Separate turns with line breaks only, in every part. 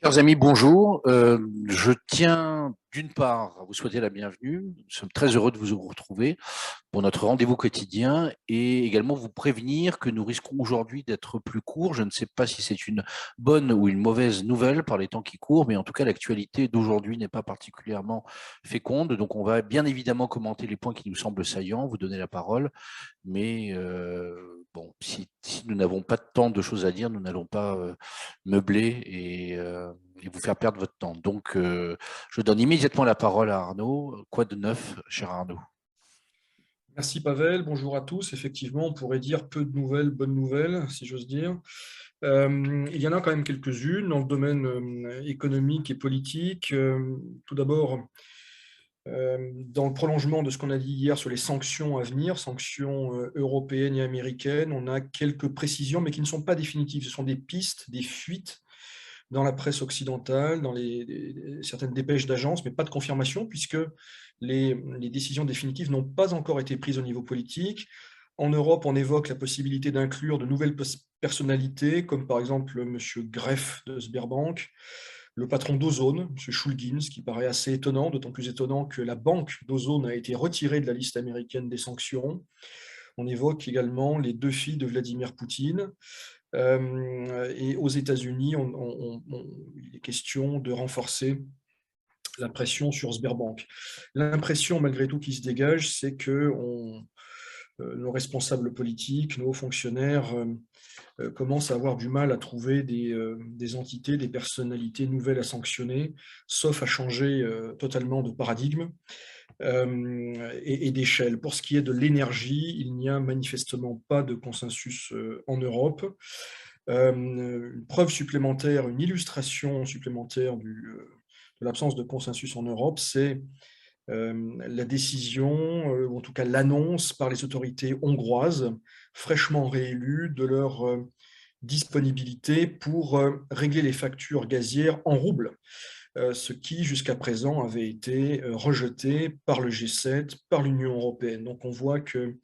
Chers amis, bonjour. Je tiens d'une part à vous souhaiter la bienvenue. Nous sommes très heureux de vous retrouver pour notre rendez-vous quotidien et également vous prévenir que nous risquons aujourd'hui d'être plus courts. Je ne sais pas si c'est une bonne ou une mauvaise nouvelle par les temps qui courent, mais en tout cas, l'actualité d'aujourd'hui n'est pas particulièrement féconde. Donc, on va bien évidemment commenter les points qui nous semblent saillants, vous donner la parole. Mais bon, si nous n'avons pas tant de choses à dire, nous n'allons pas meubler et vous faire perdre votre temps. Donc, je donne immédiatement la parole à Arnaud. Quoi de neuf, cher Arnaud?
Merci Pavel, bonjour à tous. Effectivement, on pourrait dire peu de nouvelles, bonnes nouvelles, si j'ose dire. Il y en a quand même quelques-unes dans le domaine économique et politique. Tout d'abord, dans le prolongement de ce qu'on a dit hier sur les sanctions à venir, sanctions européennes et américaines, on a quelques précisions, mais qui ne sont pas définitives. Ce sont des pistes, des fuites dans la presse occidentale, dans certaines dépêches d'agence, mais pas de confirmation, puisque les décisions définitives n'ont pas encore été prises au niveau politique. En Europe, on évoque la possibilité d'inclure de nouvelles personnalités, comme par exemple M. Greff de Sberbank, le patron d'Ozone, M. Shulgin, ce qui paraît assez étonnant, d'autant plus étonnant que la banque d'Ozone a été retirée de la liste américaine des sanctions. On évoque également les deux filles de Vladimir Poutine. Et aux États-Unis, il est question de renforcer la pression sur Sberbank. L'impression, malgré tout, qui se dégage, c'est que nos responsables politiques, nos hauts fonctionnaires commencent à avoir du mal à trouver des entités, des personnalités nouvelles à sanctionner, sauf à changer totalement de paradigme et d'échelle. Pour ce qui est de l'énergie, il n'y a manifestement pas de consensus en Europe. Une preuve supplémentaire, une illustration supplémentaire de l'absence de consensus en Europe, c'est la décision, ou en tout cas l'annonce par les autorités hongroises, fraîchement réélues, de leur disponibilité pour régler les factures gazières en roubles, ce qui jusqu'à présent avait été rejeté par le G7, par l'Union européenne. Donc on voit que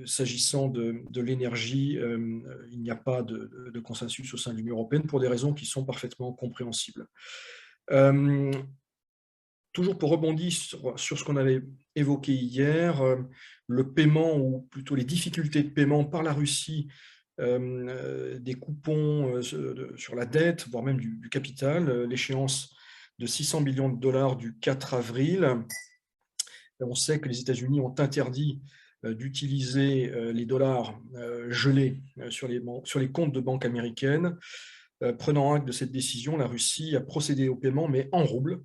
s'agissant de l'énergie, il n'y a pas de consensus au sein de l'Union européenne pour des raisons qui sont parfaitement compréhensibles. Euh, Toujours pour rebondir sur ce qu'on avait évoqué hier, le paiement, ou plutôt les difficultés de paiement par la Russie des coupons sur la dette, voire même du capital, l'échéance de 600 millions de dollars du 4 avril. On sait que les États-Unis ont interdit d'utiliser les dollars gelés sur les comptes de banques américaines. Prenant acte de cette décision, la Russie a procédé au paiement, mais en roubles,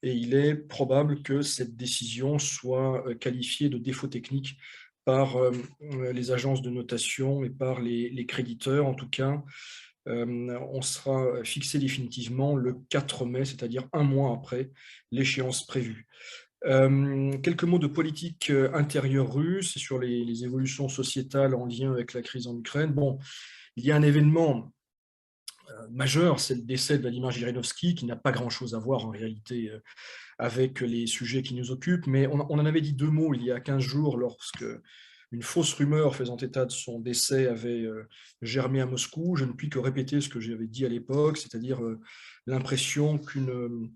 et il est probable que cette décision soit qualifiée de défaut technique par les agences de notation et par les créditeurs. En tout cas, on sera fixé définitivement le 4 mai, c'est-à-dire un mois après l'échéance prévue. Quelques mots de politique intérieure russe et sur les évolutions sociétales en lien avec la crise en Ukraine. Bon, il y a un événement majeur, c'est le décès de Vladimir Jirinovski, qui n'a pas grand-chose à voir en réalité avec les sujets qui nous occupent, mais on en avait dit deux mots il y a 15 jours lorsque une fausse rumeur faisant état de son décès avait germé à Moscou. Je ne puis que répéter ce que j'avais dit à l'époque, c'est-à-dire l'impression qu'une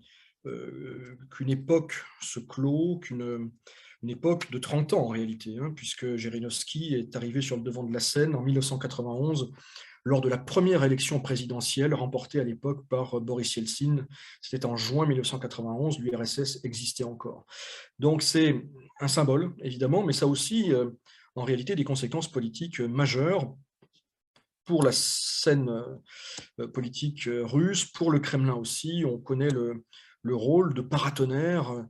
époque se clôt, une époque de 30 ans en réalité, hein, puisque Jirinovski est arrivé sur le devant de la scène en 1991 lors de la première élection présidentielle remportée à l'époque par Boris Yeltsin. C'était en juin 1991, l'URSS existait encore. Donc c'est un symbole, évidemment, mais ça a aussi, en réalité, des conséquences politiques majeures pour la scène politique russe, pour le Kremlin aussi. On connaît le rôle de paratonnerre,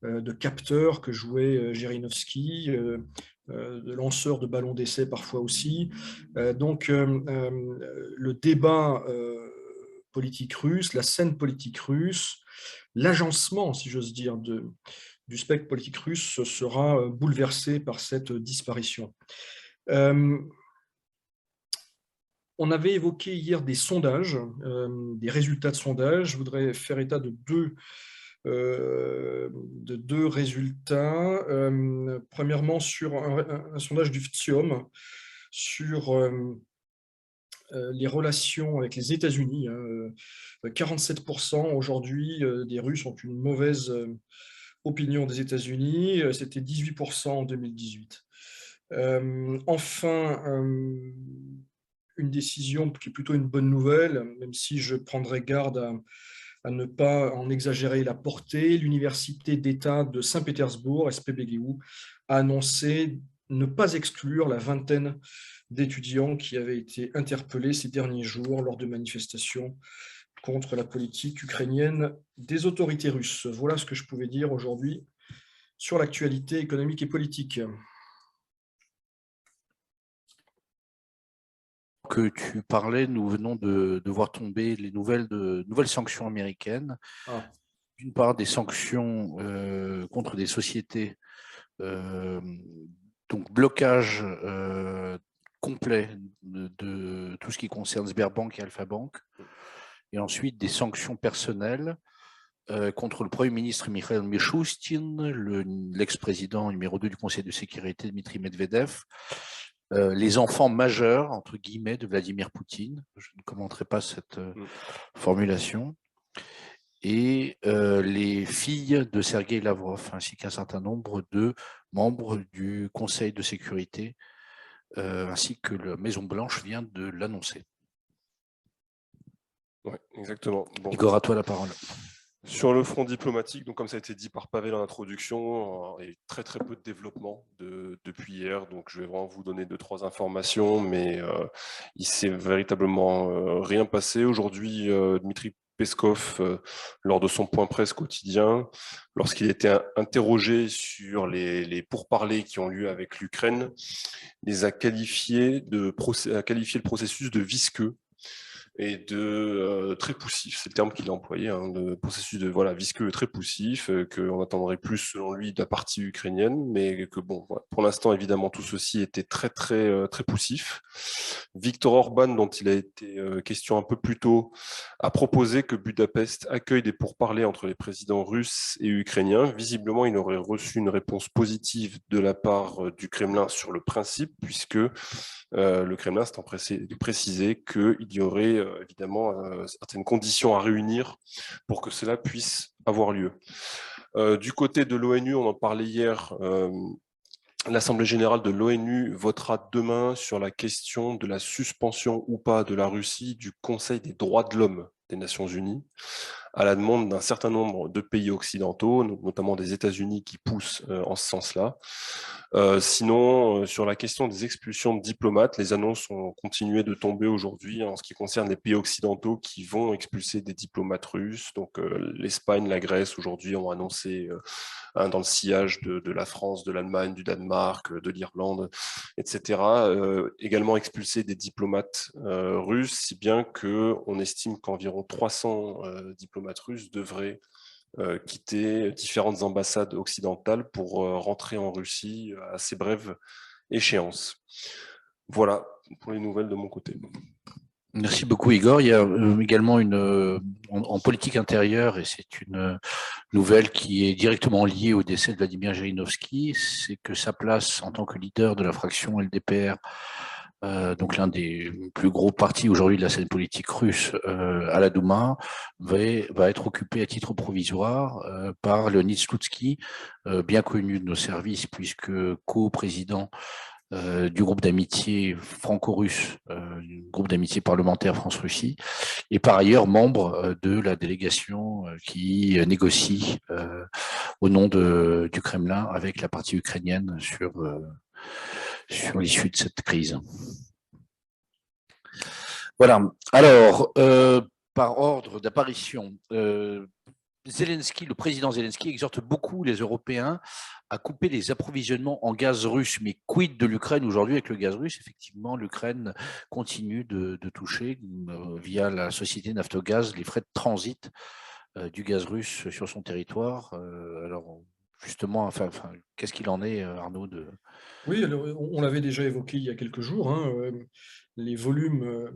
de capteur que jouait Jirinovski, de lanceur de ballons d'essai parfois aussi. Donc le débat politique russe, la scène politique russe, l'agencement, si j'ose dire, du spectre politique russe sera bouleversé par cette disparition. Euh, on avait évoqué hier des sondages, des résultats de sondages. Je voudrais faire état de deux résultats. Premièrement, sur un sondage du FTSIOM sur les relations avec les États-Unis. 47% aujourd'hui des Russes ont une mauvaise opinion des États-Unis. C'était 18% en 2018. Enfin, une décision qui est plutôt une bonne nouvelle, même si je prendrai garde à ne pas en exagérer la portée. L'Université d'État de Saint-Pétersbourg, SPBGU, a annoncé ne pas exclure la vingtaine d'étudiants qui avaient été interpellés ces derniers jours lors de manifestations contre la politique ukrainienne des autorités russes. Voilà ce que je pouvais dire aujourd'hui sur l'actualité économique et politique.
Que tu parlais, nous venons de voir tomber les nouvelles sanctions américaines.
Ah.
D'une part, des sanctions contre des sociétés, donc blocage complet de tout ce qui concerne Sberbank et Alpha Bank, et ensuite des sanctions personnelles contre le Premier ministre Mikhail Mishustin, l'ex-président numéro 2 du Conseil de sécurité Dmitry Medvedev, les enfants majeurs, entre guillemets, de Vladimir Poutine, je ne commenterai pas cette formulation, et les filles de Sergei Lavrov, ainsi qu'un certain nombre de membres du Conseil de sécurité, ainsi que la Maison-Blanche vient de l'annoncer.
Oui, exactement. Bon.
Igor, à toi la parole.
Sur le front diplomatique, donc comme ça a été dit par Pavel en introduction, il y a eu très très peu de développement depuis hier, donc je vais vraiment vous donner 2-3 informations, mais il s'est véritablement rien passé. Aujourd'hui, Dmitry Peskov, lors de son point presse quotidien, lorsqu'il était interrogé sur les pourparlers qui ont lieu avec l'Ukraine, les a qualifié le processus de visqueux et de très poussif, c'est le terme qu'il a employé, hein, de processus de visqueux et très poussif, qu'on attendrait plus selon lui de la partie ukrainienne, mais que bon, voilà. Pour l'instant évidemment tout ceci était très poussif. Viktor Orban, dont il a été question un peu plus tôt, a proposé que Budapest accueille des pourparlers entre les présidents russes et ukrainiens. Visiblement, il aurait reçu une réponse positive de la part du Kremlin sur le principe, puisque le Kremlin s'est empressé de préciser qu'il y aurait évidemment certaines conditions à réunir pour que cela puisse avoir lieu. Du côté de l'ONU, on en parlait hier, l'Assemblée générale de l'ONU votera demain sur la question de la suspension ou pas de la Russie du Conseil des droits de l'homme des Nations Unies, à la demande d'un certain nombre de pays occidentaux, notamment des États-Unis qui poussent en ce sens-là. Sinon, sur la question des expulsions de diplomates, les annonces ont continué de tomber aujourd'hui en ce qui concerne les pays occidentaux qui vont expulser des diplomates russes. Donc l'Espagne, la Grèce aujourd'hui ont annoncé dans le sillage de la France, de l'Allemagne, du Danemark, de l'Irlande, etc. Également expulser des diplomates russes, si bien qu'on estime qu'environ 300 diplomates russes devraient quitter différentes ambassades occidentales pour rentrer en Russie à assez brève échéance. Voilà pour les nouvelles de mon côté.
Merci beaucoup Igor. Il y a également en politique intérieure, et c'est une nouvelle qui est directement liée au décès de Vladimir Zhirinovski, c'est que sa place en tant que leader de la fraction LDPR, donc l'un des plus gros partis aujourd'hui de la scène politique russe à la Douma, va être occupée à titre provisoire par Leonid Slutsky, bien connu de nos services puisque co-président du groupe d'amitié franco-russe, du groupe d'amitié parlementaire France-Russie, et par ailleurs membre de la délégation qui négocie au nom du Kremlin avec la partie ukrainienne sur l'issue de cette crise. Voilà. Alors, par ordre d'apparition, Zelensky, le président Zelensky exhorte beaucoup les Européens à couper les approvisionnements en gaz russe. Mais quid de l'Ukraine aujourd'hui avec le gaz russe? Effectivement, l'Ukraine continue de toucher via la société Naftogaz les frais de transit du gaz russe sur son territoire. Alors, justement, qu'est-ce qu'il en est, Arnaud
Oui, alors, on l'avait déjà évoqué il y a quelques jours, hein, les volumes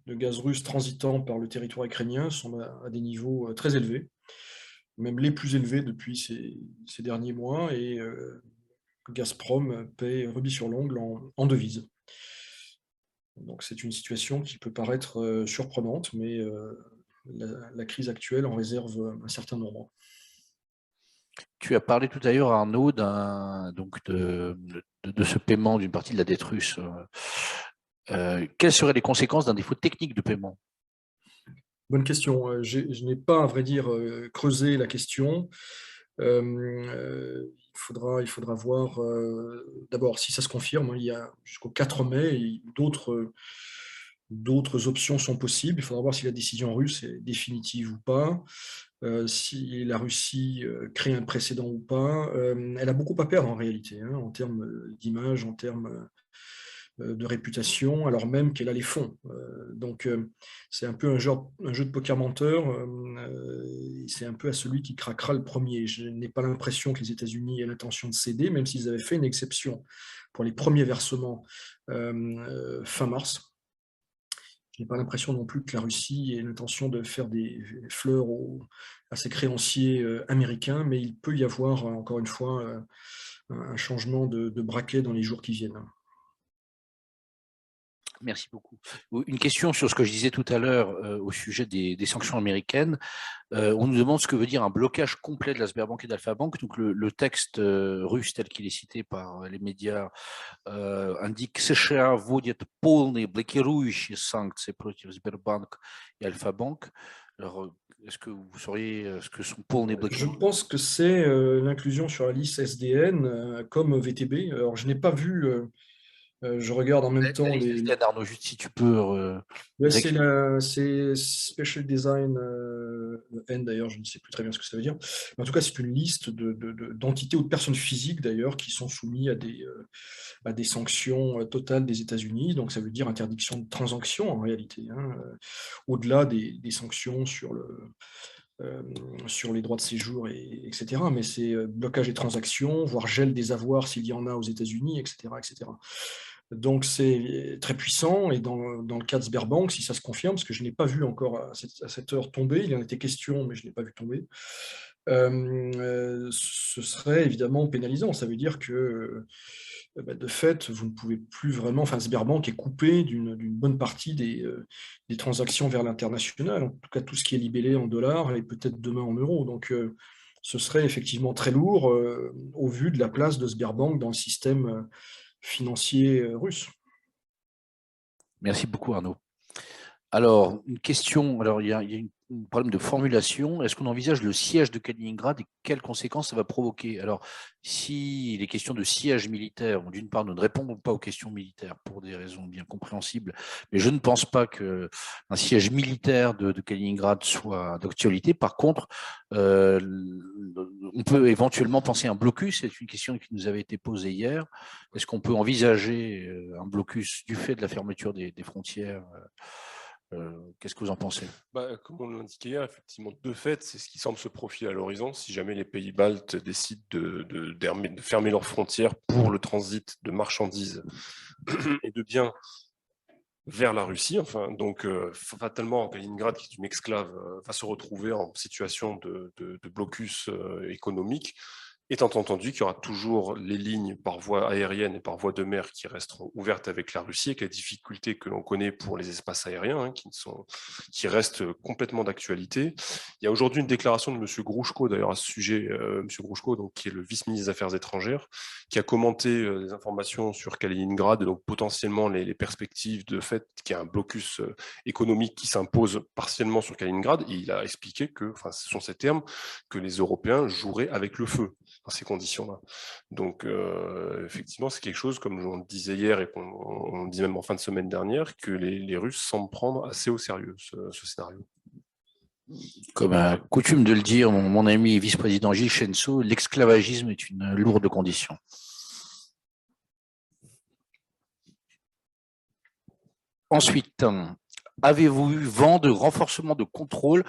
de gaz russe transitant par le territoire ukrainien sont à des niveaux très élevés, même les plus élevés depuis ces derniers mois, et Gazprom paie rubis sur l'ongle en devises. Donc c'est une situation qui peut paraître surprenante, mais la crise actuelle en réserve un certain nombre.
Tu as parlé tout à l'heure, Arnaud, donc de ce paiement d'une partie de la dette russe. Quelles seraient les conséquences d'un défaut technique de paiement?
Bonne question. Je n'ai pas, à vrai dire, creusé la question. Il faudra voir d'abord si ça se confirme. Il y a jusqu'au 4 mai, d'autres options sont possibles. Il faudra voir si la décision russe est définitive ou pas, si la Russie crée un précédent ou pas. Elle a beaucoup à perdre en réalité, hein, en termes d'image, en termes de réputation, alors même qu'elle a les fonds. Donc c'est un peu un jeu de poker menteur, c'est un peu à celui qui craquera le premier. Je n'ai pas l'impression que les États-Unis aient l'intention de céder, même s'ils avaient fait une exception pour les premiers versements fin mars. Je n'ai pas l'impression non plus que la Russie ait l'intention de faire des fleurs à ses créanciers américains, mais il peut y avoir, encore une fois, un changement de braquet dans les jours qui viennent.
Merci beaucoup. Une question sur ce que je disais tout à l'heure au sujet des sanctions américaines. On nous demande ce que veut dire un blocage complet de la Sberbank et d'Alpha Bank. Donc le texte russe tel qu'il est cité par les médias indique США вводит полные блокирующие санкции против Сбербанк et Alpha Bank. Alors, est-ce que vous sauriez ce que sont полные
Je
блокирующие?
pense que c'est l'inclusion sur la liste SDN comme VTB. Alors, je n'ai pas vu, je regarde en même
La
temps
liste
les.
SDN, Arnaud, juste si tu peux.
Ouais, c'est Special Design N d'ailleurs, je ne sais plus très bien ce que ça veut dire. Mais en tout cas, c'est une liste d'entités ou de personnes physiques d'ailleurs qui sont soumises à des sanctions totales des États-Unis. Donc, ça veut dire interdiction de transaction en réalité, hein, au-delà des sanctions sur les droits de séjour, etc. Mais c'est blocage des transactions, voire gel des avoirs s'il y en a aux États-Unis, etc., etc. Donc c'est très puissant, et dans le cas de Sberbank, si ça se confirme, parce que je n'ai pas vu encore à cette heure tomber, il y en était question, mais je ne l'ai pas vu tomber, ce serait évidemment pénalisant. Ça veut dire que de fait, vous ne pouvez plus vraiment, enfin Sberbank est coupé d'une bonne partie des transactions vers l'international, en tout cas tout ce qui est libellé en dollars et peut-être demain en euros. Donc ce serait effectivement très lourd au vu de la place de Sberbank dans le système financier russe.
Merci beaucoup, Arnaud. Alors, une question, alors il y a un problème de formulation. Est-ce qu'on envisage le siège de Kaliningrad et quelles conséquences ça va provoquer? Alors, si les questions de siège militaire, d'une part, nous ne répondons pas aux questions militaires pour des raisons bien compréhensibles, mais je ne pense pas qu'un siège militaire de Kaliningrad soit d'actualité. Par contre, on peut éventuellement penser à un blocus. C'est une question qui nous avait été posée hier. Est-ce qu'on peut envisager un blocus du fait de la fermeture des frontières? Qu'est-ce que vous en pensez?
Comme on l'indiquait hier, effectivement, de fait, c'est ce qui semble se profiler à l'horizon. Si jamais les pays baltes décident de fermer leurs frontières pour le transit de marchandises et de biens vers la Russie, enfin, donc fatalement, Kaliningrad, qui est une exclave, va se retrouver en situation de blocus économique. Étant entendu qu'il y aura toujours les lignes par voie aérienne et par voie de mer qui resteront ouvertes avec la Russie, avec les difficultés que l'on connaît pour les espaces aériens, hein, qui restent complètement d'actualité. Il y a aujourd'hui une déclaration de M. Grushko, d'ailleurs, à ce sujet, M. Grushko, donc, qui est le vice-ministre des Affaires étrangères, qui a commenté des informations sur Kaliningrad, et donc potentiellement les perspectives de fait qu'il y a un blocus économique qui s'impose partiellement sur Kaliningrad. Et il a expliqué que, enfin, ce sont ces termes, que les Européens joueraient avec le feu dans ces conditions-là. Donc, effectivement, c'est quelque chose, comme on disait hier et qu'on dit même en fin de semaine dernière, que les Russes semblent prendre assez au sérieux ce scénario.
Comme a coutume de le dire mon ami et vice-président Gilles Chenceau, l'esclavagisme est une lourde condition. Ensuite, avez-vous eu vent de renforcement de contrôle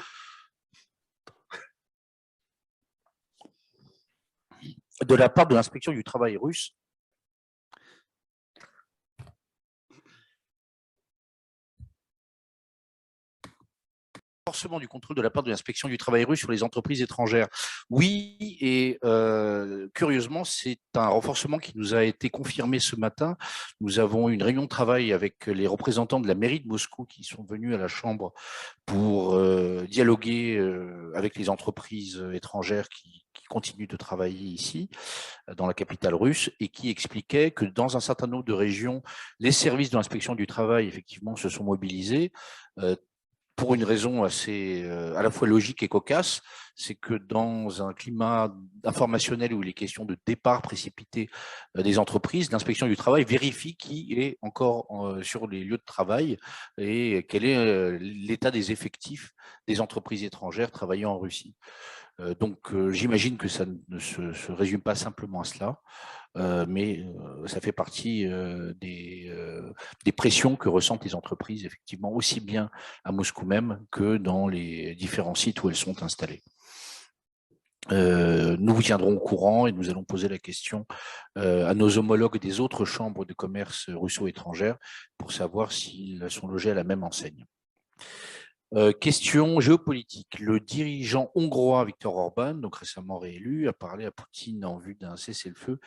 de la part de l'inspection du travail russe renforcement du contrôle de la part de l'inspection du travail russe sur les entreprises étrangères. Oui, et curieusement, c'est un renforcement qui nous a été confirmé ce matin. Nous avons eu une réunion de travail avec les représentants de la mairie de Moscou qui sont venus à la Chambre pour dialoguer avec les entreprises étrangères qui continuent de travailler ici, dans la capitale russe, et qui expliquaient que dans un certain nombre de régions, les services de l'inspection du travail, effectivement, se sont mobilisés pour une raison assez à la fois logique et cocasse, c'est que dans un climat informationnel où il est question de départ précipité des entreprises, l'inspection du travail vérifie qui est encore sur les lieux de travail et quel est l'état des effectifs des entreprises étrangères travaillant en Russie. Donc, j'imagine que ça ne se résume pas simplement à cela, mais ça fait partie des pressions que ressentent les entreprises, effectivement, aussi bien à Moscou même que dans les différents sites où elles sont installées. Nous vous tiendrons au courant et nous allons poser la question à nos homologues des autres chambres de commerce russo-étrangères pour savoir s'ils sont logés à la même enseigne. Question géopolitique. Le dirigeant hongrois Viktor Orban, donc récemment réélu, a parlé à Poutine en vue d'un cessez-le-feu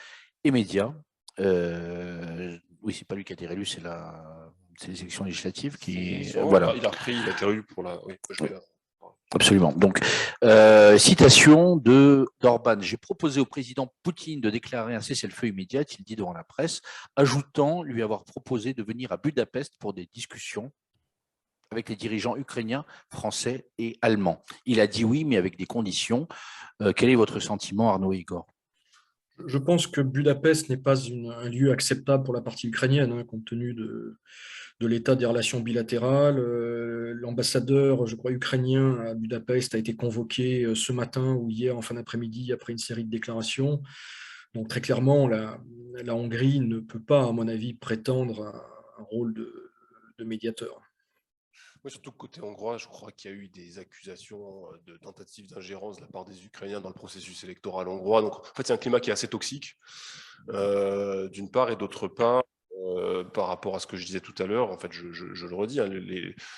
immédiat. Oui, c'est pas lui qui a été réélu, c'est les élections législatives qui.
Voilà. Il a été réélu pour la. Oui, je vais là.
Absolument. Donc, citation d'Orban. J'ai proposé au président Poutine de déclarer un cessez-le-feu immédiat, il dit devant la presse, ajoutant lui avoir proposé de venir à Budapest pour des discussions avec les dirigeants ukrainiens, français et allemands. Il a dit oui, mais avec des conditions. Quel est votre sentiment, Arnaud et Igor ?
Je pense que Budapest n'est pas un lieu acceptable pour la partie ukrainienne, compte tenu de l'état des relations bilatérales. L'ambassadeur, je crois, ukrainien à Budapest a été convoqué ce matin ou hier en fin d'après-midi après une série de déclarations. Donc très clairement, la Hongrie ne peut pas, à mon avis, prétendre à un rôle de médiateur.
Oui, surtout côté hongrois, je crois qu'il y a eu des accusations de tentatives d'ingérence de la part des Ukrainiens dans le processus électoral hongrois. Donc, en fait, c'est un climat qui est assez toxique, d'une part, et d'autre part, par rapport à ce que je disais tout à l'heure, en fait, je le redis, hein,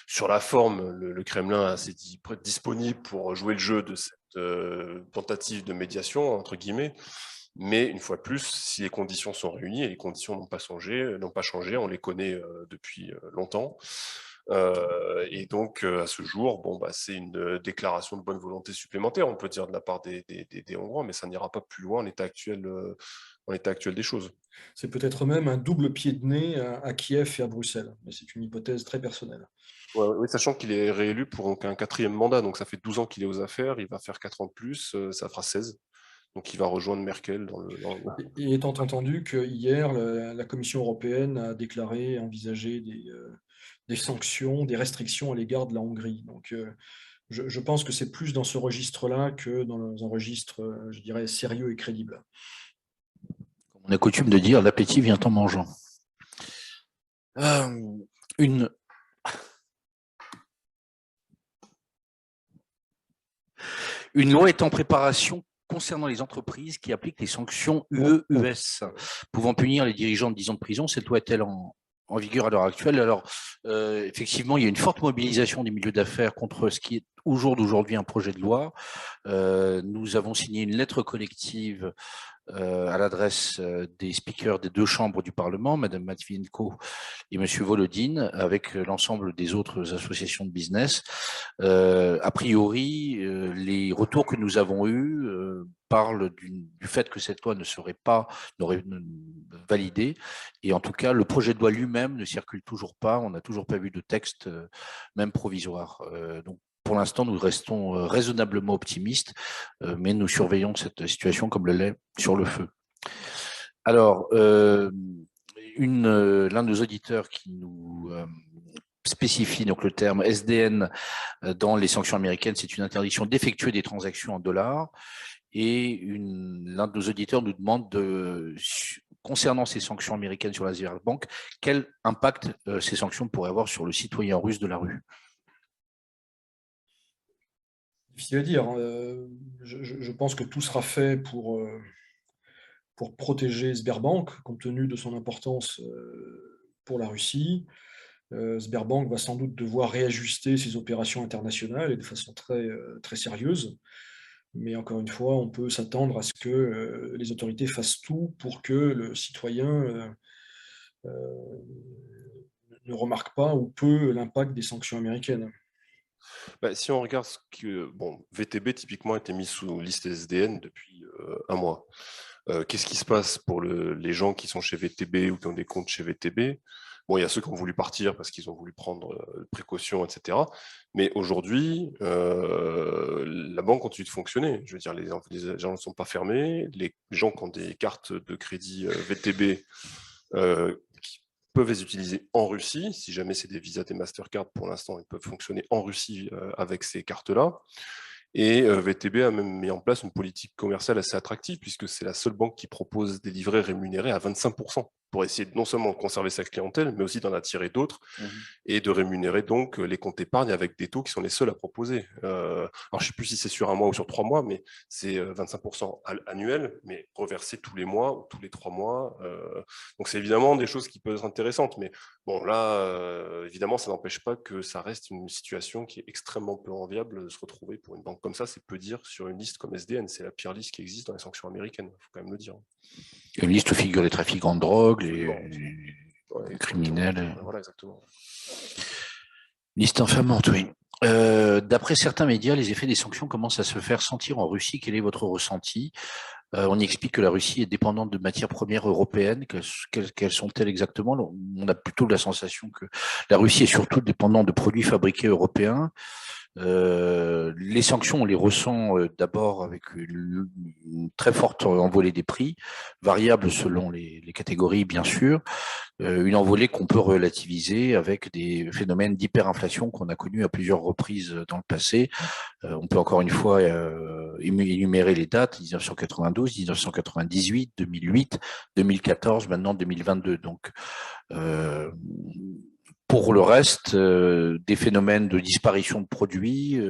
sur la forme, le Kremlin s'est dit disponible pour jouer le jeu de cette tentative de médiation, entre guillemets. Mais une fois de plus, si les conditions sont réunies, et les conditions n'ont pas changé, on les connaît depuis longtemps. Et donc, à ce jour, c'est une déclaration de bonne volonté supplémentaire, on peut dire, de la part des Hongrois, mais ça n'ira pas plus loin en l'état actuel des choses.
C'est peut-être même un double pied de nez à Kiev et à Bruxelles, mais c'est une hypothèse très personnelle.
Oui, sachant qu'il est réélu pour un 4e mandat, donc ça fait 12 ans qu'il est aux affaires, il va faire 4 ans de plus, ça fera 16. Donc il va rejoindre Merkel.
Et étant entendu que hier, la Commission européenne a déclaré envisager des sanctions, des restrictions à l'égard de la Hongrie. Donc je pense que c'est plus dans ce registre-là que dans un registre, je dirais, sérieux et crédible.
On a coutume de dire l'appétit vient en mangeant. Une loi est en préparation concernant les entreprises qui appliquent les sanctions UE-US, pouvant punir les dirigeants de 10 ans de prison. Cette loi est-elle en vigueur à l'heure actuelle? Alors, effectivement, il y a une forte mobilisation des milieux d'affaires contre ce qui est au jour d'aujourd'hui un projet de loi. Nous avons signé une lettre collective à l'adresse des speakers des 2 chambres du Parlement, Mme Matvienko et M. Volodine, avec l'ensemble des autres associations de business. A priori, les retours que nous avons eus parlent du fait que cette loi n'aurait validé. Et en tout cas, le projet de loi lui-même ne circule toujours pas. On n'a toujours pas vu de texte, même provisoire. Donc, pour l'instant, nous restons raisonnablement optimistes, mais nous surveillons cette situation comme le lait sur le feu. Alors, l'un de nos auditeurs qui nous spécifie donc le terme SDN dans les sanctions américaines, c'est une interdiction d'effectuer des transactions en dollars. Et l'un de nos auditeurs nous demande, concernant ces sanctions américaines sur la Sberbank, quel impact ces sanctions pourraient avoir sur le citoyen russe de la rue?
Difficile à dire. Je pense que tout sera fait pour protéger Sberbank, compte tenu de son importance pour la Russie. Sberbank va sans doute devoir réajuster ses opérations internationales et de façon très, très sérieuse. Mais encore une fois, on peut s'attendre à ce que les autorités fassent tout pour que le citoyen ne remarque pas ou peu l'impact des sanctions américaines.
Bah, si on regarde ce que bon, VTB typiquement a été mis sous liste SDN depuis un mois. Qu'est-ce qui se passe pour les gens qui sont chez VTB ou qui ont des comptes chez VTB? Bon, il y a ceux qui ont voulu partir parce qu'ils ont voulu prendre précautions, etc. Mais aujourd'hui, la banque continue de fonctionner. Je veux dire, les gens ne sont pas fermés. Les gens qui ont des cartes de crédit VTB qui peuvent les utiliser en Russie. Si jamais c'est des Visa, des Mastercard, pour l'instant, ils peuvent fonctionner en Russie avec ces cartes-là. Et VTB a même mis en place une politique commerciale assez attractive, puisque c'est la seule banque qui propose des livrets rémunérés à 25%, pour essayer de non seulement conserver sa clientèle, mais aussi d'en attirer d'autres, et de rémunérer donc les comptes épargne avec des taux qui sont les seuls à proposer. Alors je ne sais plus si c'est sur un mois ou sur 3 mois, mais c'est 25% annuel, mais reversé tous les mois ou tous les 3 mois. Donc c'est évidemment des choses qui peuvent être intéressantes, mais bon là, évidemment, ça n'empêche pas que ça reste une situation qui est extrêmement peu enviable de se retrouver pour une banque comme ça, c'est peu dire, sur une liste comme SDN. C'est la pire liste qui existe dans les sanctions américaines, il faut quand même le dire.
Une liste où figurent les trafiquants de drogue, les criminels.
Voilà, exactement.
Liste infamante, oui. D'après certains médias, les effets des sanctions commencent à se faire sentir en Russie. Quel est votre ressenti? On y explique que la Russie est dépendante de matières premières européennes. Quelles sont-elles exactement? On a plutôt la sensation que la Russie est surtout dépendante de produits fabriqués européens. Les sanctions, on les ressent d'abord avec une très forte envolée des prix, variable selon les catégories, bien sûr. Une envolée qu'on peut relativiser avec des phénomènes d'hyperinflation qu'on a connus à plusieurs reprises dans le passé. On peut encore une fois énumérer les dates, 1992, 1998, 2008, 2014, maintenant 2022. Donc, pour le reste, des phénomènes de disparition de produits,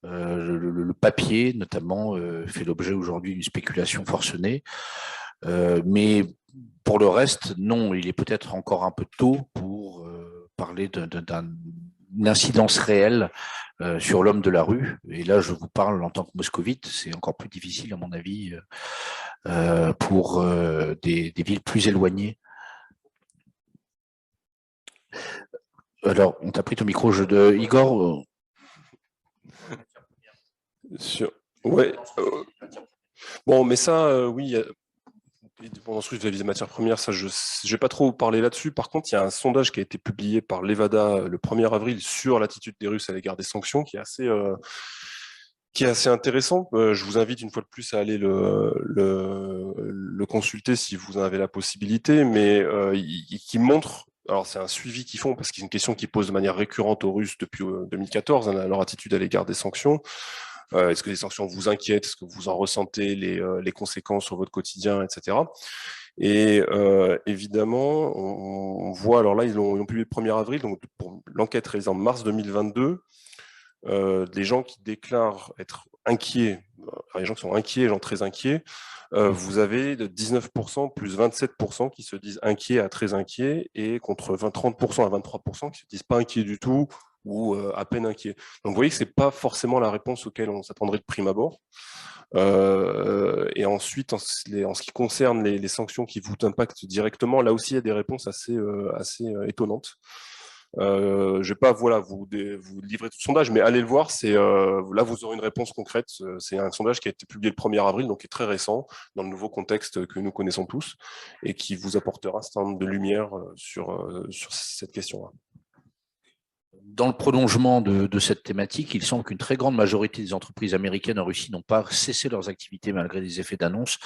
le papier notamment fait l'objet aujourd'hui d'une spéculation forcenée. Mais pour le reste, non, il est peut-être encore un peu tôt pour parler d'une incidence réelle sur l'homme de la rue. Et là, je vous parle en tant que moscovite, c'est encore plus difficile à mon avis pour des villes plus éloignées. Alors, on t'a pris ton micro, Igor.
Ouais. Bon, mais ça, oui, dépendance russe vis-à-vis des matières premières, ça, je ne vais pas trop parler là-dessus. Par contre, il y a un sondage qui a été publié par Levada le 1er avril sur l'attitude des Russes à l'égard des sanctions, qui est assez intéressant. Je vous invite une fois de plus à aller le consulter si vous en avez la possibilité, mais qui montre. Alors, c'est un suivi qu'ils font parce que c'est une question qu'ils posent de manière récurrente aux Russes depuis 2014, leur attitude à l'égard des sanctions. Est-ce que les sanctions vous inquiètent? Est-ce que vous en ressentez les conséquences sur votre quotidien, etc. Et évidemment, on voit, alors là, ils ont publié le 1er avril, donc pour l'enquête réalisée en mars 2022, des gens qui déclarent être inquiets, les gens qui sont inquiets, les gens très inquiets, vous avez de 19% plus 27% qui se disent inquiets à très inquiets, et contre 30% à 23% qui se disent pas inquiets du tout ou à peine inquiets. Donc vous voyez que c'est pas forcément la réponse auquel on s'attendrait de prime abord. Et ensuite, en ce qui concerne les sanctions qui vous impactent directement, là aussi il y a des réponses assez étonnantes. Je ne vais pas vous livrer tout le sondage, mais allez le voir, là vous aurez une réponse concrète. C'est un sondage qui a été publié le 1er avril, donc qui est très récent, dans le nouveau contexte que nous connaissons tous, et qui vous apportera un certain nombre de lumière sur cette question-là.
Dans le prolongement de cette thématique, il semble qu'une très grande majorité des entreprises américaines en Russie n'ont pas cessé leurs activités malgré des effets d'annonce.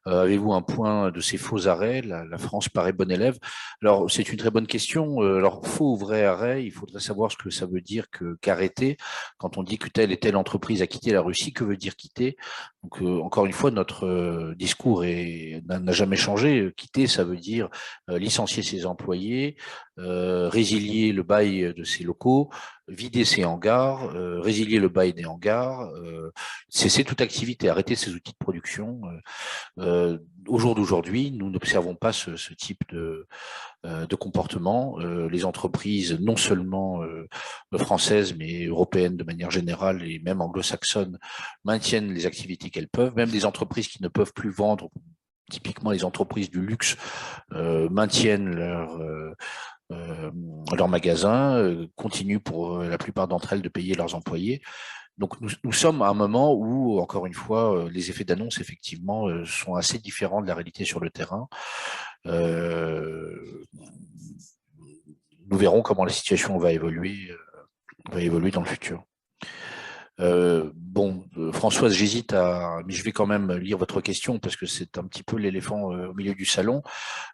Avez-vous un point de ces faux arrêts? La France paraît bon élève. Alors, c'est une très bonne question. Alors, faux ou vrai arrêt, il faudrait savoir ce que ça veut dire qu'arrêter. Quand on dit que telle et telle entreprise a quitté la Russie, que veut dire quitter? Donc, encore une fois, notre discours n'a jamais changé. Quitter, ça veut dire licencier ses employés, résilier le bail de ses locaux, faut vider ces hangars, résilier le bail des hangars, cesser toute activité, arrêter ces outils de production. Au jour d'aujourd'hui, nous n'observons pas ce type de comportement. Les entreprises, non seulement françaises, mais européennes de manière générale et même anglo-saxonnes, maintiennent les activités qu'elles peuvent. Même des entreprises qui ne peuvent plus vendre, typiquement les entreprises du luxe, maintiennent leurs magasins, continuent pour la plupart d'entre elles de payer leurs employés. Donc nous sommes à un moment où, encore une fois, les effets d'annonce, effectivement, sont assez différents de la réalité sur le terrain. Nous verrons comment la situation va évoluer dans le futur. Françoise, j'hésite mais je vais quand même lire votre question parce que c'est un petit peu l'éléphant au milieu du salon,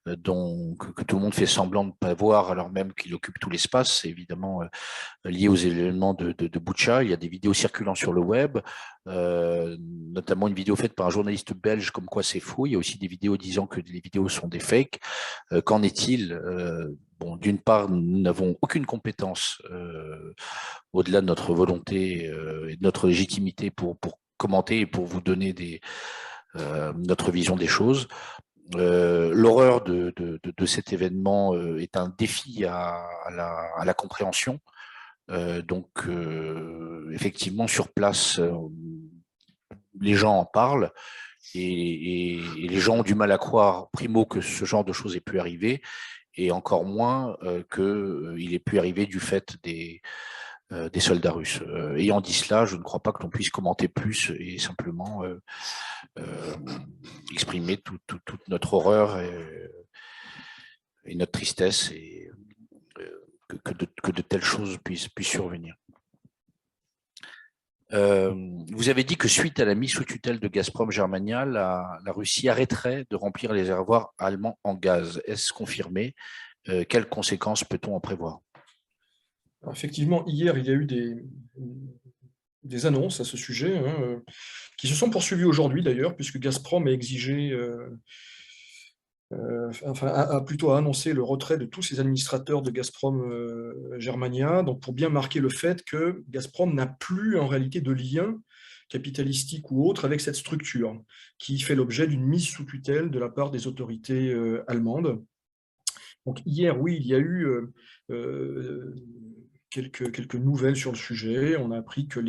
que tout le monde fait semblant de ne pas voir alors même qu'il occupe tout l'espace. C'est évidemment lié aux événements de Boutcha. Il y a des vidéos circulant sur le web, notamment une vidéo faite par un journaliste belge comme quoi c'est faux. Il y a aussi des vidéos disant que les vidéos sont des fakes. Qu'en est-il? D'une part, nous n'avons aucune compétence au-delà de notre volonté et de notre légitimité pour commenter et pour vous donner notre vision des choses. L'horreur de cet événement est un défi à la compréhension. Effectivement, sur place, les gens en parlent et les gens ont du mal à croire, primo, que ce genre de choses ait pu arriver, et encore moins qu'il ait pu arriver du fait des soldats russes. Ayant dit cela, je ne crois pas que l'on puisse commenter plus et simplement exprimer toute notre horreur et notre tristesse et que de telles choses puissent survenir. Vous avez dit que suite à la mise sous tutelle de Gazprom Germania, la Russie arrêterait de remplir les réservoirs allemands en gaz. Est-ce confirmé? Quelles conséquences peut-on en prévoir?
Alors, effectivement, hier, il y a eu des annonces à ce sujet, qui se sont poursuivies aujourd'hui d'ailleurs, puisque Gazprom a exigé, a plutôt annoncé le retrait de tous ses administrateurs de Gazprom Germania, donc pour bien marquer le fait que Gazprom n'a plus en réalité de lien capitalistique ou autre avec cette structure, qui fait l'objet d'une mise sous tutelle de la part des autorités allemandes. Donc hier, oui, il y a eu quelques nouvelles sur le sujet. On a appris que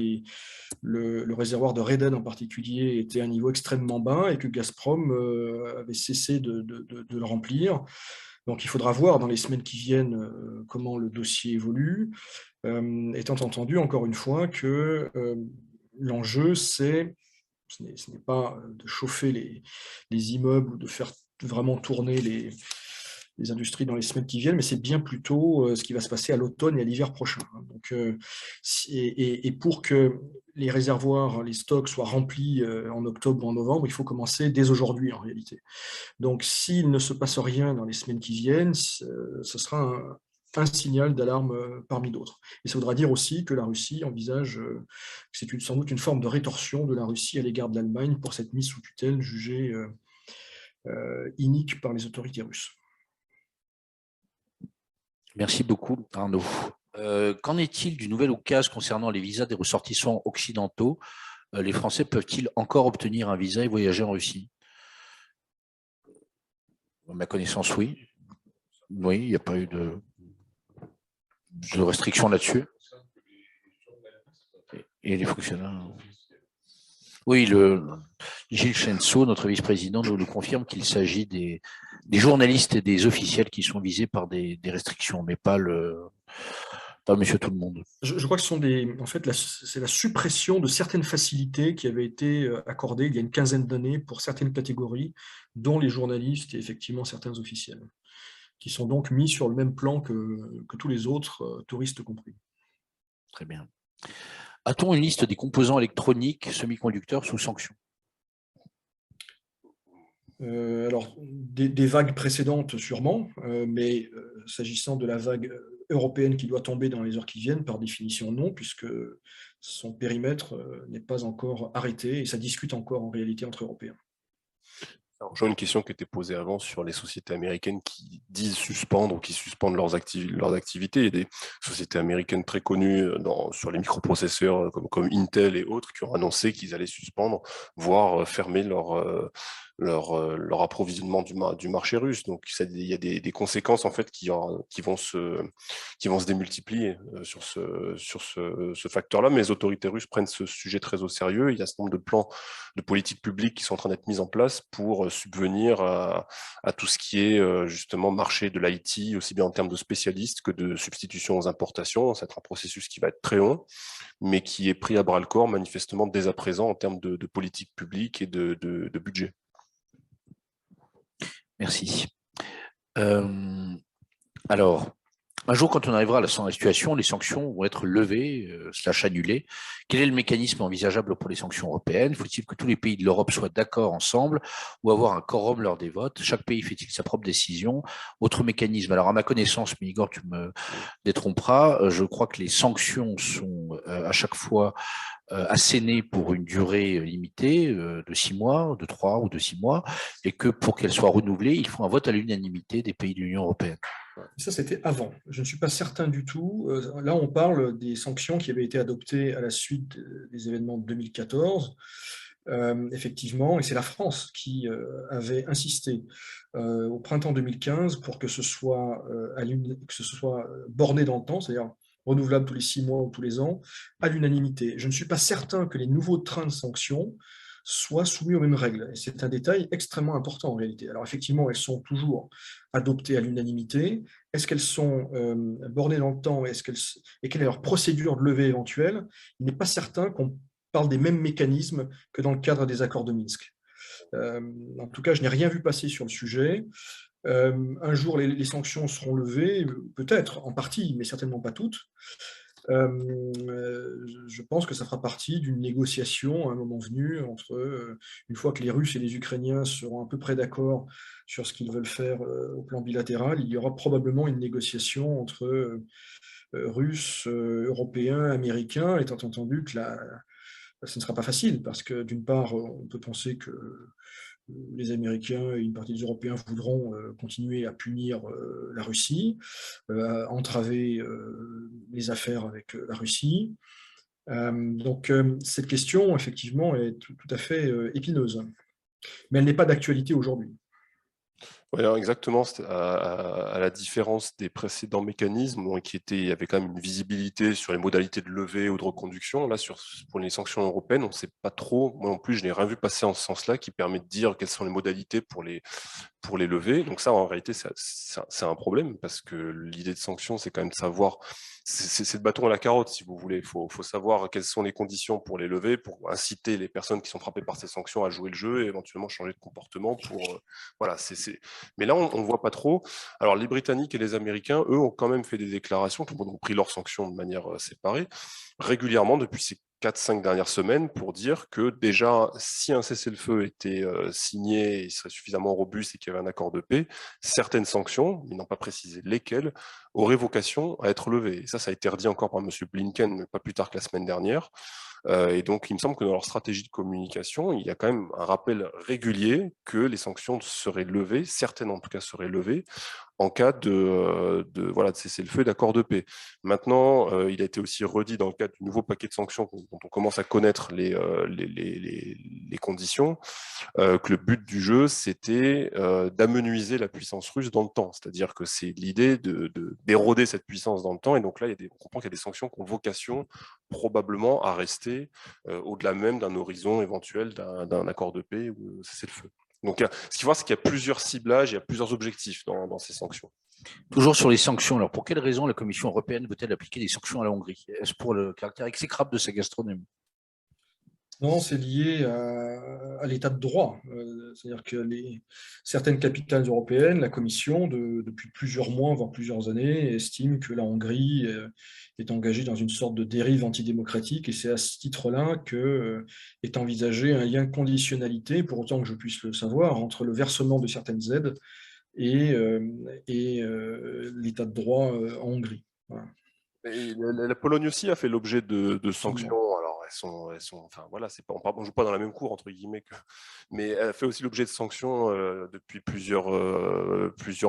le réservoir de Reden en particulier était à un niveau extrêmement bas et que Gazprom avait cessé de le remplir. Donc il faudra voir dans les semaines qui viennent comment le dossier évolue, étant entendu, encore une fois, que l'enjeu, ce n'est pas de chauffer les immeubles ou de faire vraiment tourner les industries dans les semaines qui viennent, mais c'est bien plutôt ce qui va se passer à l'automne et à l'hiver prochain. Donc, et pour que les réservoirs, les stocks soient remplis en octobre ou en novembre, il faut commencer dès aujourd'hui en réalité. Donc s'il ne se passe rien dans les semaines qui viennent, ce sera un signal d'alarme parmi d'autres. Et ça voudra dire aussi que la Russie envisage, que c'est sans doute une forme de rétorsion de la Russie à l'égard de l'Allemagne pour cette mise sous tutelle jugée inique par les autorités russes.
Merci beaucoup, Arnaud. Qu'en est-il du nouvel oukase concernant les visas des ressortissants occidentaux? Les Français peuvent-ils encore obtenir un visa et voyager en Russie? À ma connaissance, oui. Oui, il n'y a pas eu de restrictions là-dessus. Et les fonctionnaires. Oui, Gilles Chenso, notre vice-président, nous confirme qu'il s'agit des journalistes et des officiels qui sont visés par des restrictions, mais pas monsieur tout le monde.
Je crois que c'est la suppression de certaines facilités qui avaient été accordées il y a une quinzaine d'années pour certaines catégories, dont les journalistes et effectivement certains officiels, qui sont donc mis sur le même plan que tous les autres, touristes compris.
Très bien. A-t-on une liste des composants électroniques semi-conducteurs sous sanction?
Alors, des vagues précédentes sûrement, mais s'agissant de la vague européenne qui doit tomber dans les heures qui viennent, par définition non, puisque son périmètre n'est pas encore arrêté et ça discute encore en réalité entre Européens.
Ça rejoint une question qui était posée avant sur les sociétés américaines qui disent suspendre ou qui suspendent leurs activités. Il y a des sociétés américaines très connues sur les microprocesseurs comme Intel et autres qui ont annoncé qu'ils allaient suspendre, voire fermer leur approvisionnement du marché russe. Donc il y a des conséquences en fait qui vont se démultiplier sur ce facteur-là. Mais les autorités russes prennent ce sujet très au sérieux. Il y a un certain nombre de plans de politiques publiques qui sont en train d'être mises en place pour subvenir à tout ce qui est justement marché de l'IT, aussi bien en termes de spécialistes que de substitution aux importations. C'est un processus qui va être très long, mais qui est pris à bras-le-corps manifestement dès à présent en termes de politique publique et de budget.
Merci. Alors, un jour, quand on arrivera à la situation, les sanctions vont être levées, / annulées. Quel est le mécanisme envisageable pour les sanctions européennes? Faut-il que tous les pays de l'Europe soient d'accord ensemble ou avoir un quorum lors des votes? Chaque pays fait-il sa propre décision? Autre mécanisme. Alors, à ma connaissance, mais Igor, tu me détromperas, je crois que les sanctions sont à chaque fois assénées pour une durée limitée de 6 mois, de 3 ou de 6 mois, et que pour qu'elles soient renouvelées, il faut un vote à l'unanimité des pays de l'Union européenne.
Ça, c'était avant. Je ne suis pas certain du tout. Là, on parle des sanctions qui avaient été adoptées à la suite des événements de 2014. Effectivement, et c'est la France qui avait insisté au printemps 2015 pour que ce soit borné dans le temps, c'est-à-dire renouvelable tous les 6 mois ou tous les ans, à l'unanimité. Je ne suis pas certain que les nouveaux trains de sanctions soient soumis aux mêmes règles. Et c'est un détail extrêmement important en réalité. Alors effectivement, elles sont toujours adoptées à l'unanimité. Est-ce qu'elles sont bornées dans le temps et quelle est leur procédure de levée éventuelle? Il n'est pas certain qu'on parle des mêmes mécanismes que dans le cadre des accords de Minsk. En tout cas, je n'ai rien vu passer sur le sujet. Un jour, les sanctions seront levées, peut-être en partie, mais certainement pas toutes. Je pense que ça fera partie d'une négociation à un moment venu une fois que les Russes et les Ukrainiens seront à peu près d'accord sur ce qu'ils veulent faire au plan bilatéral, il y aura probablement une négociation entre Russes, Européens, Américains, étant entendu que ce ne sera pas facile, parce que d'une part, on peut penser que les Américains et une partie des Européens voudront continuer à punir la Russie, entraver les affaires avec la Russie. Donc cette question, effectivement, est tout à fait épineuse, mais elle n'est pas d'actualité aujourd'hui.
Ouais, alors exactement, à la différence des précédents mécanismes il y avait quand même une visibilité sur les modalités de levée ou de reconduction. Là, pour les sanctions européennes, on ne sait pas trop. Moi non plus, je n'ai rien vu passer en ce sens-là qui permet de dire quelles sont les modalités pour les lever. Donc ça, en réalité, c'est un problème parce que l'idée de sanction, c'est quand même de savoir, c'est le bâton et la carotte, si vous voulez. Il faut savoir quelles sont les conditions pour les lever, pour inciter les personnes qui sont frappées par ces sanctions à jouer le jeu et éventuellement changer de comportement voilà, mais là, on ne voit pas trop. Alors, les Britanniques et les Américains, eux, ont quand même fait des déclarations, tout le monde a pris leurs sanctions de manière séparée, régulièrement depuis ces 4-5 dernières semaines pour dire que déjà, si un cessez-le-feu était signé, il serait suffisamment robuste et qu'il y avait un accord de paix, certaines sanctions, ils n'ont pas précisé lesquelles, auraient vocation à être levées. Et ça a été redit encore par M. Blinken, mais pas plus tard que la semaine dernière. Et donc, il me semble que dans leur stratégie de communication, il y a quand même un rappel régulier que les sanctions seraient levées, certaines en tout cas seraient levées, en cas de cessez-le-feu et d'accord de paix. Maintenant, il a été aussi redit dans le cadre du nouveau paquet de sanctions dont on commence à connaître les conditions, que le but du jeu, c'était d'amenuiser la puissance russe dans le temps. C'est-à-dire que c'est l'idée d'éroder cette puissance dans le temps. Et donc là, on comprend qu'il y a des sanctions qui ont vocation probablement à rester au-delà même d'un horizon éventuel d'un accord de paix ou cessez-le-feu. Donc, ce qu'il faut voir, c'est qu'il y a plusieurs ciblages, il y a plusieurs objectifs dans ces sanctions.
Toujours sur les sanctions, alors pour quelle raison la Commission européenne veut-elle appliquer des sanctions à la Hongrie? Est-ce pour le caractère exécrable de sa gastronomie?
Non, c'est lié à l'état de droit. C'est-à-dire que certaines capitales européennes, la Commission, depuis plusieurs mois, voire plusieurs années, estime que la Hongrie est engagée dans une sorte de dérive antidémocratique, et c'est à ce titre-là qu'est envisagé un lien de conditionnalité, pour autant que je puisse le savoir, entre le versement de certaines aides et l'état de droit en Hongrie. Voilà.
Et la Pologne aussi a fait l'objet de sanctions. Alors, enfin voilà, on joue pas dans la même cour entre guillemets mais elle fait aussi l'objet de sanctions depuis plusieurs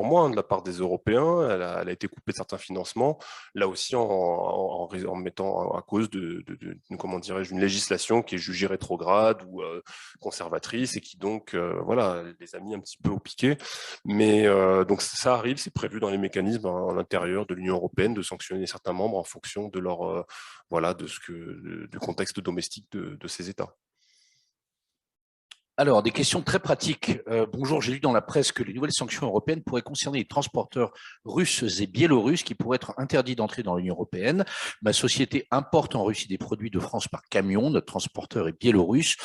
mois de la part des Européens. Elle a été coupée de certains financements, là aussi en mettant à cause comment dirais-je, une législation qui est jugée rétrograde ou conservatrice et qui donc voilà les a mis un petit peu au piquet. Mais donc ça arrive, c'est prévu dans les mécanismes à l'intérieur de l'Union européenne de sanctionner certains membres en fonction de leur voilà du contexte domestique de ces États.
Alors, des questions très pratiques. Bonjour, j'ai lu dans la presse que les nouvelles sanctions européennes pourraient concerner les transporteurs russes et biélorusses qui pourraient être interdits d'entrer dans l'Union européenne. Ma société importe en Russie des produits de France par camion. Notre transporteur est biélorusse.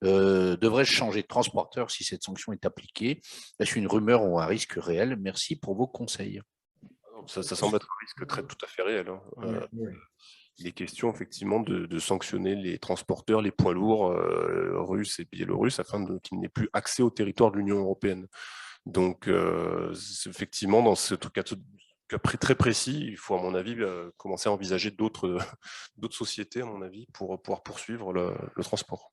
Devrais-je changer de transporteur si cette sanction est appliquée? Est-ce une rumeur ou un risque réel? Merci pour vos conseils.
Ça semble être un risque tout à fait réel.
Oui.
Il est question effectivement de sanctionner les transporteurs, les poids lourds russes et biélorusses afin qu'ils n'aient plus accès au territoire de l'Union européenne. Donc effectivement, dans ce cas très précis, il faut à mon avis commencer à envisager d'autres sociétés, à mon avis, pour pouvoir poursuivre le transport.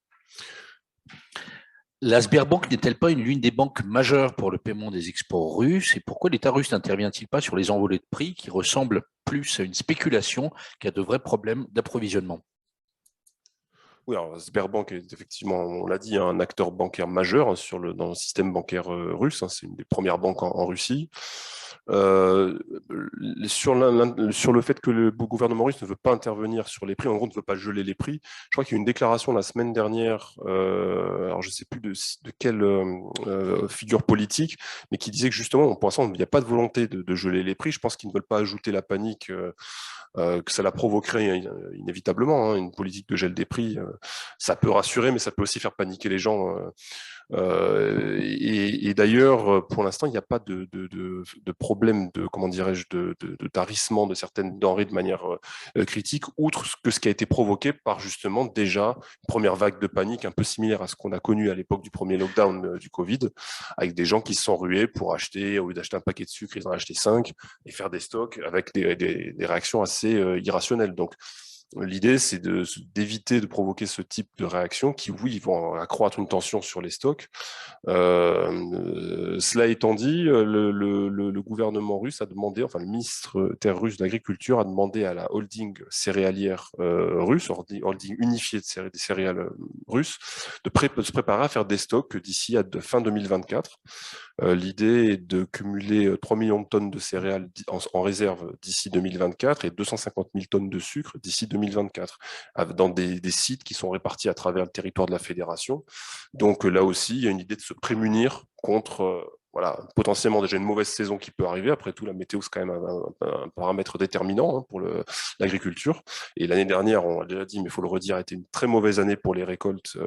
La Sberbank n'est-elle pas l'une des banques majeures pour le paiement des exports russes? Et pourquoi l'État russe n'intervient-il pas sur les envolées de prix qui ressemblent plus à une spéculation qu'à de vrais problèmes d'approvisionnement?
Oui, alors Sberbank est effectivement, on l'a dit, un acteur bancaire majeur dans le système bancaire russe. C'est une des premières banques en Russie. Sur le fait que le gouvernement russe ne veut pas intervenir sur les prix, en gros ne veut pas geler les prix, je crois qu'il y a eu une déclaration la semaine dernière, alors je ne sais plus de quelle figure politique, mais qui disait que justement, pour l'instant, il n'y a pas de volonté de geler les prix. Je pense qu'ils ne veulent pas ajouter la panique que ça la provoquerait inévitablement. Une politique de gel des prix, ça peut rassurer, mais ça peut aussi faire paniquer les gens. Et d'ailleurs, pour l'instant, il n'y a pas de problème comment dirais-je, de tarissement de certaines denrées de manière critique, outre ce qui a été provoqué par justement déjà une première vague de panique un peu similaire à ce qu'on a connu à l'époque du premier lockdown du Covid, avec des gens qui se sont rués pour acheter, au lieu d'acheter un paquet de sucre, ils en ont acheté 5 et faire des stocks avec des réactions assez irrationnelles. Donc, l'idée, c'est d'éviter de provoquer ce type de réaction qui, oui, vont accroître une tension sur les stocks. Cela étant dit, le gouvernement russe a demandé, enfin le ministre russe de l'Agriculture a demandé à la holding céréalière russe, holding unifiée des céréales russes, de se préparer à faire des stocks d'ici à fin 2024. L'idée est de cumuler 3 millions de tonnes de céréales en réserve d'ici 2024 et 250 000 tonnes de sucre d'ici 2024, dans des sites qui sont répartis à travers le territoire de la fédération. Donc là aussi, il y a une idée de se prémunir contre voilà, potentiellement déjà une mauvaise saison qui peut arriver. Après tout, la météo, c'est quand même un paramètre déterminant pour l'agriculture. Et l'année dernière, on l'a déjà dit, mais il faut le redire, a été une très mauvaise année pour les récoltes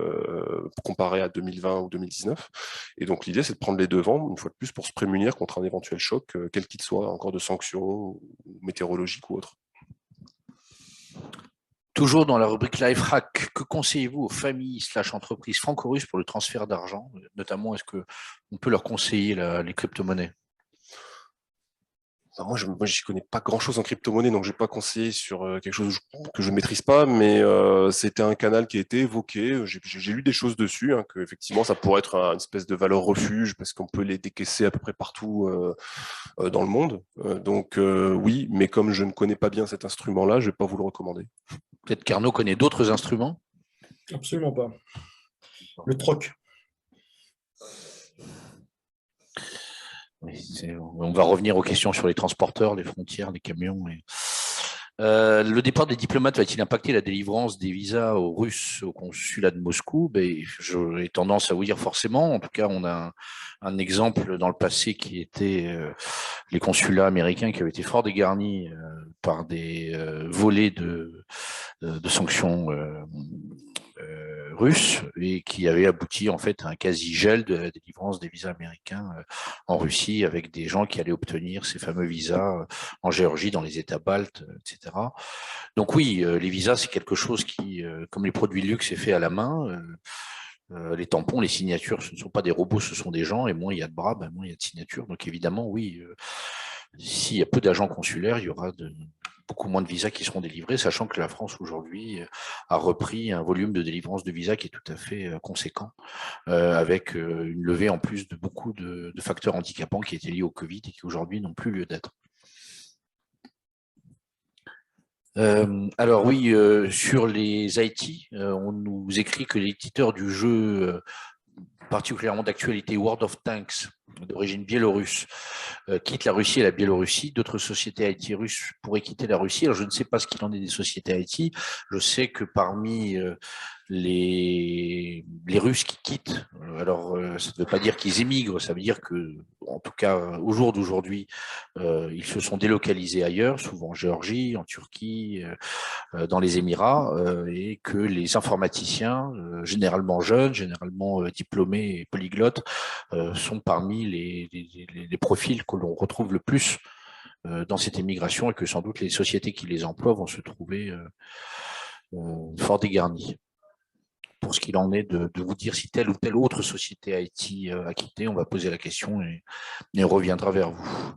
comparée à 2020 ou 2019. Et donc l'idée, c'est de prendre les devants, une fois de plus, pour se prémunir contre un éventuel choc, quel qu'il soit, encore de sanctions, ou météorologiques ou autres.
Toujours dans la rubrique Lifehack, que conseillez-vous aux familles / entreprises franco-russes pour le transfert d'argent? Notamment, est-ce qu'on peut leur conseiller les crypto-monnaies?
Moi, je n'y connais pas grand-chose en crypto-monnaie, donc je ne vais pas conseiller sur quelque chose que je ne maîtrise pas, mais c'était un canal qui a été évoqué. J'ai lu des choses dessus, qu'effectivement, ça pourrait être une espèce de valeur refuge, parce qu'on peut les décaisser à peu près partout dans le monde. Donc oui, mais comme je ne connais pas bien cet instrument-là, je ne vais pas vous le recommander.
Peut-être qu'Arnaud connaît d'autres instruments?
Absolument pas. Le troc.
Oui, on va revenir aux questions sur les transporteurs, les frontières, les camions. Le départ des diplomates va-t-il impacter la délivrance des visas aux Russes au consulat de Moscou? J'ai tendance à vous dire forcément. En tout cas, on a un exemple dans le passé qui était les consulats américains qui avaient été fort dégarnis par des volets de sanctions russes et qui avait abouti en fait à un quasi-gel de la délivrance des visas américains en Russie avec des gens qui allaient obtenir ces fameux visas en Géorgie, dans les États baltes, etc. Donc oui, les visas, c'est quelque chose qui, comme les produits de luxe, est fait à la main. Les tampons, les signatures, ce ne sont pas des robots, ce sont des gens, et moins il y a de bras, moins il y a de signatures. Donc évidemment, oui, s'il y a peu d'agents consulaires, il y aura beaucoup moins de visas qui seront délivrés, sachant que la France aujourd'hui a repris un volume de délivrance de visas qui est tout à fait conséquent, avec une levée en plus de beaucoup de facteurs handicapants qui étaient liés au Covid et qui aujourd'hui n'ont plus lieu d'être. Alors oui, sur les IT, on nous écrit que l'éditeur du jeu particulièrement d'actualité, World of Tanks, d'origine biélorusse, quitte la Russie et la Biélorussie. D'autres sociétés IT russes pourraient quitter la Russie. Alors, je ne sais pas ce qu'il en est des sociétés IT. Je sais que parmi les Russes qui quittent, alors ça ne veut pas dire qu'ils émigrent, ça veut dire que, en tout cas, au jour d'aujourd'hui, ils se sont délocalisés ailleurs, souvent en Géorgie, en Turquie, dans les Émirats, et que les informaticiens, généralement jeunes, généralement diplômés et polyglottes, sont parmi les profils que l'on retrouve le plus dans cette émigration, et que sans doute les sociétés qui les emploient vont se trouver fort dégarnies. Pour ce qu'il en est de vous dire si telle ou telle autre société IT a quitté, on va poser la question et on reviendra vers vous.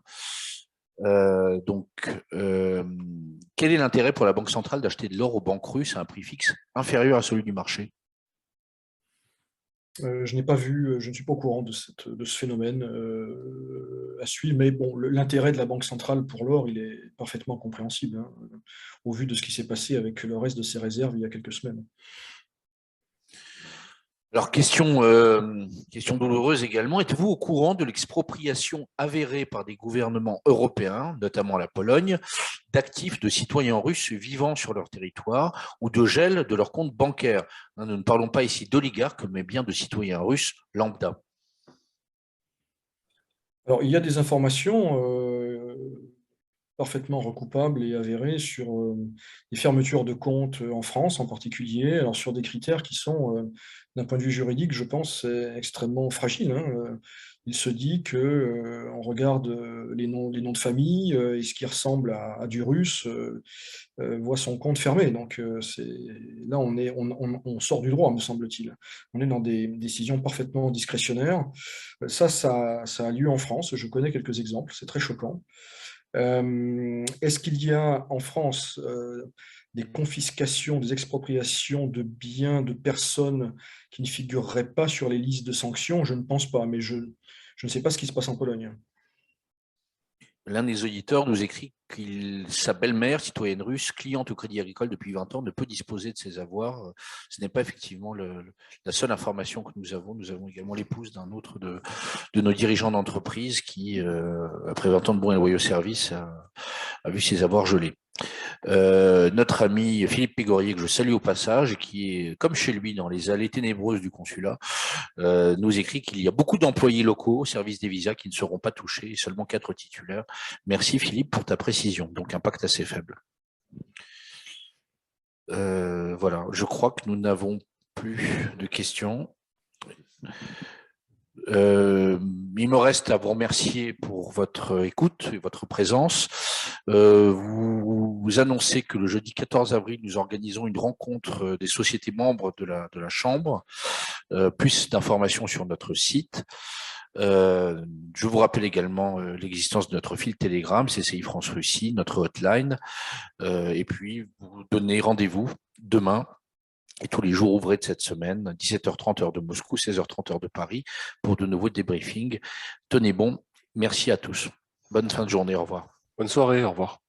Quel est l'intérêt pour la Banque centrale d'acheter de l'or aux banques russes à un prix fixe inférieur à celui du marché?
Je n'ai pas vu, je ne suis pas au courant de ce phénomène à suivre, mais bon, l'intérêt de la Banque centrale pour l'or, il est parfaitement compréhensible, hein, au vu de ce qui s'est passé avec le reste de ses réserves il y a quelques semaines.
Alors, question douloureuse également. Êtes-vous au courant de l'expropriation avérée par des gouvernements européens, notamment la Pologne, d'actifs de citoyens russes vivant sur leur territoire ou de gel de leurs comptes bancaires? Nous ne parlons pas ici d'oligarques, mais bien de citoyens russes lambda.
Alors, il y a des informations parfaitement recoupables et avérées sur les fermetures de comptes en France en particulier, alors sur des critères qui sont, d'un point de vue juridique, je pense, extrêmement fragiles, hein. Il se dit que on regarde les noms de famille et ce qui ressemble à du russe voit son compte fermé. Donc là, on sort du droit, me semble-t-il. On est dans des décisions parfaitement discrétionnaires. Ça a lieu en France. Je connais quelques exemples. C'est très choquant. Est-ce qu'il y a en France des confiscations, des expropriations de biens de personnes qui ne figureraient pas sur les listes de sanctions? Je ne pense pas, mais je ne sais pas ce qui se passe en Pologne.
L'un des auditeurs nous écrit que sa belle-mère, citoyenne russe, cliente au Crédit Agricole depuis 20 ans, ne peut disposer de ses avoirs. Ce n'est pas effectivement la seule information que nous avons. Nous avons également l'épouse d'un autre de nos dirigeants d'entreprise qui, après 20 ans de bons et loyaux services, a vu ses avoirs gelés. Notre ami Philippe Pégorier, que je salue au passage, et qui est, comme chez lui, dans les allées ténébreuses du consulat, nous écrit qu'il y a beaucoup d'employés locaux au service des visas qui ne seront pas touchés, et seulement 4 titulaires. Merci Philippe pour ta précision, donc impact assez faible. Voilà, je crois que nous n'avons plus de questions. Il me reste à vous remercier pour votre écoute et votre présence. Vous annoncez que le jeudi 14 avril, nous organisons une rencontre des sociétés membres de la Chambre. Plus d'informations sur notre site. Je vous rappelle également l'existence de notre fil Telegram, CCI France Russie, notre hotline. Et puis, vous donnez rendez-vous demain et tous les jours ouvrés de cette semaine, 17h30 heure de Moscou, 16h30 heure de Paris, pour de nouveaux débriefings. Tenez bon, merci à tous. Bonne fin de journée, au revoir.
Bonne soirée, au revoir.